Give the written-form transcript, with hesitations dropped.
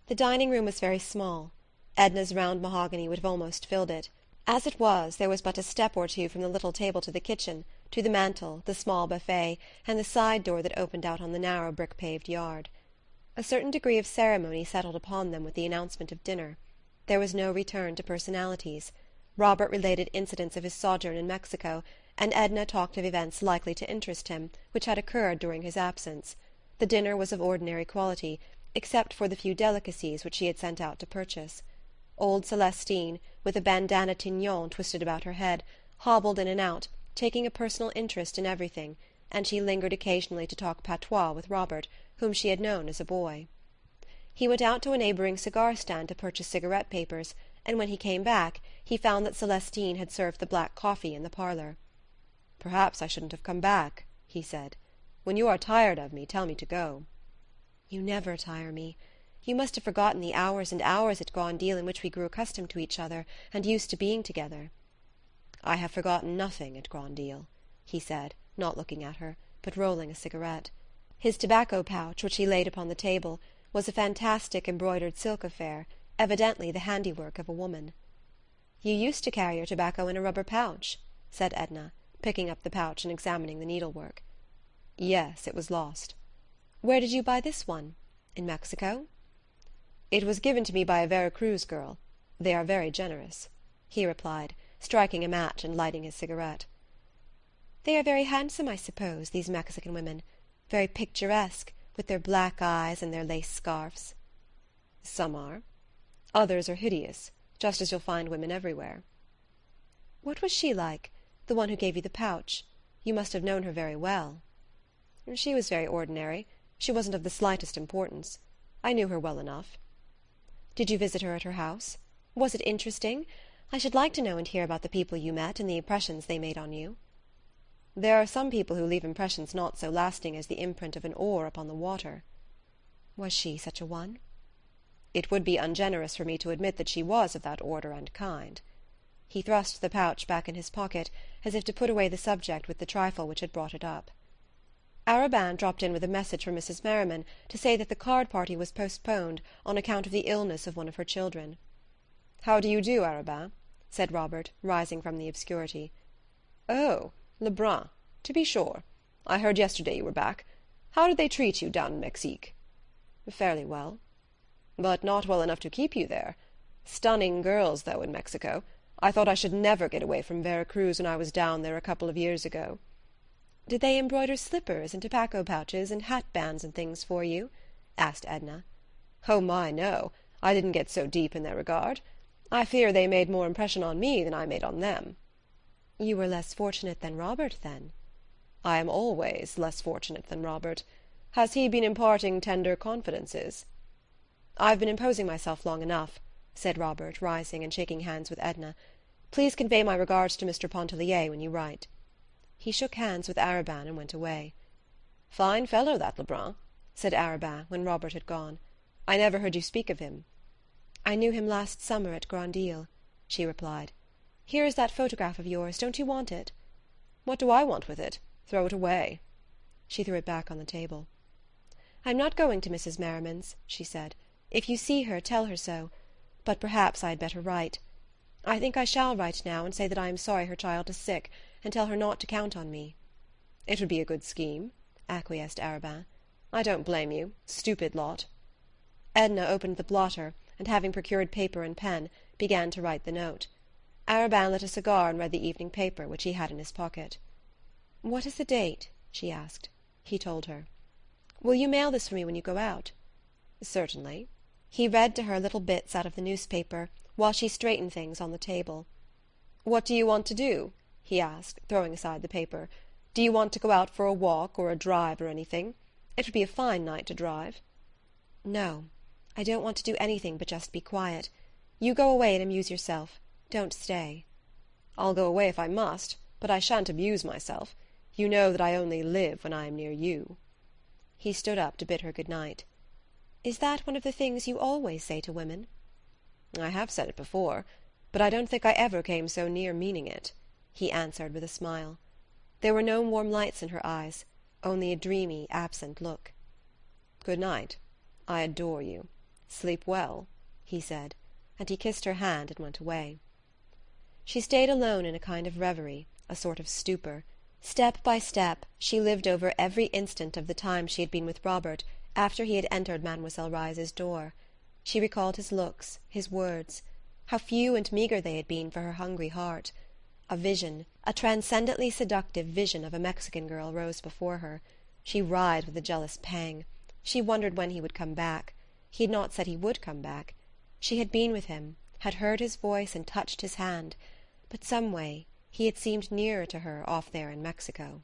The dining-room was very small. Edna's round mahogany would have almost filled it. As it was, there was but a step or two from the little table to the kitchen, to the mantel, the small buffet, and the side door that opened out on the narrow brick-paved yard. A certain degree of ceremony settled upon them with the announcement of dinner. There was no return to personalities. Robert related incidents of his sojourn in Mexico, and Edna talked of events likely to interest him, which had occurred during his absence. The dinner was of ordinary quality, except for the few delicacies which she had sent out to purchase. Old Celestine, with a bandana tignon twisted about her head, hobbled in and out, taking a personal interest in everything, and she lingered occasionally to talk patois with Robert, whom she had known as a boy. He went out to a neighbouring cigar-stand to purchase cigarette-papers, and when he came back he found that Celestine had served the black coffee in the parlour. "Perhaps I shouldn't have come back," he said. "When you are tired of me, tell me to go." "You never tire me. You must have forgotten the hours and hours at Grandisle in which we grew accustomed to each other, and used to being together." "I have forgotten nothing at Grandisle," he said, not looking at her, but rolling a cigarette. His tobacco pouch, which he laid upon the table, was a fantastic embroidered silk affair, evidently the handiwork of a woman. "You used to carry your tobacco in a rubber pouch," said Edna, picking up the pouch and examining the needlework. "Yes, it was lost." "Where did you buy this one? In Mexico?" "It was given to me by a Vera Cruz girl. They are very generous," he replied, striking a match and lighting his cigarette. "They are very handsome, I suppose, these Mexican women. Very picturesque, with their black eyes and their lace scarfs." "Some are. Others are hideous, just as you'll find women everywhere." "What was she like, the one who gave you the pouch? You must have known her very well." "She was very ordinary. She wasn't of the slightest importance. I knew her well enough." "Did you visit her at her house? Was it interesting? I should like to know and hear about the people you met and the impressions they made on you." "There are some people who leave impressions not so lasting as the imprint of an oar upon the water." "Was she such a one?" "It would be ungenerous for me to admit that she was of that order and kind." He thrust the pouch back in his pocket, as if to put away the subject with the trifle which had brought it up. Arobin dropped in with a message from Mrs. Merriman to say that the card party was postponed on account of the illness of one of her children. "How do you do, Arobin?" said Robert, rising from the obscurity. "Oh, Lebrun. To be sure. I heard yesterday you were back. How did they treat you down in Mexique?" "Fairly well." "But not well enough to keep you there. Stunning girls, though, in Mexico. I thought I should never get away from Vera Cruz when I was down there a couple of years ago." "Did they embroider slippers and tobacco pouches and hat bands and things for you?" asked Edna. "Oh, my, no. I didn't get so deep in their regard. I fear they made more impression on me than I made on them." "You were less fortunate than Robert, then." "I am always less fortunate than Robert. Has he been imparting tender confidences?" "I've been imposing myself long enough," said Robert, rising and shaking hands with Edna. "Please convey my regards to Mr. Pontellier when you write." He shook hands with Arobin and went away. "Fine fellow, that Lebrun," said Arobin when Robert had gone. "I never heard you speak of him." "I knew him last summer at Grandisle," she replied. "Here is that photograph of yours. Don't you want it?" "What do I want with it? Throw it away." She threw it back on the table. "I'm not going to Mrs. Merriman's," she said. "If you see her, tell her so. But perhaps I had better write. I think I shall write now and say that I am sorry her child is sick, and tell her not to count on me." "It would be a good scheme," acquiesced Arobin. "I don't blame you. Stupid lot." Edna opened the blotter, and having procured paper and pen, began to write the note. Arobin lit a cigar and read the evening paper, which he had in his pocket. "What is the date?" she asked. He told her. "Will you mail this for me when you go out?" "Certainly." He read to her little bits out of the newspaper, while she straightened things on the table. "What do you want to do?" he asked, throwing aside the paper. "Do you want to go out for a walk or a drive or anything? It would be a fine night to drive." "No, I don't want to do anything but just be quiet. You go away and amuse yourself. Don't stay." "I'll go away if I must, but I shan't amuse myself. You know that I only live when I am near you." He stood up to bid her good night. "Is that one of the things you always say to women?" "I have said it before, but I don't think I ever came so near meaning it," he answered with a smile. There were no warm lights in her eyes, only a dreamy, absent look. "Good night. I adore you." "Sleep well," he said, and he kissed her hand and went away. She stayed alone in a kind of reverie, a sort of stupor. Step by step she lived over every instant of the time she had been with Robert after he had entered Mademoiselle Reisz's door. She recalled his looks, his words. How few and meagre they had been for her hungry heart. A vision, a transcendently seductive vision of a Mexican girl rose before her. She writhed with a jealous pang. She wondered when he would come back. He had not said he would come back. She had been with him, had heard his voice and touched his hand, but some way he had seemed nearer to her off there in Mexico.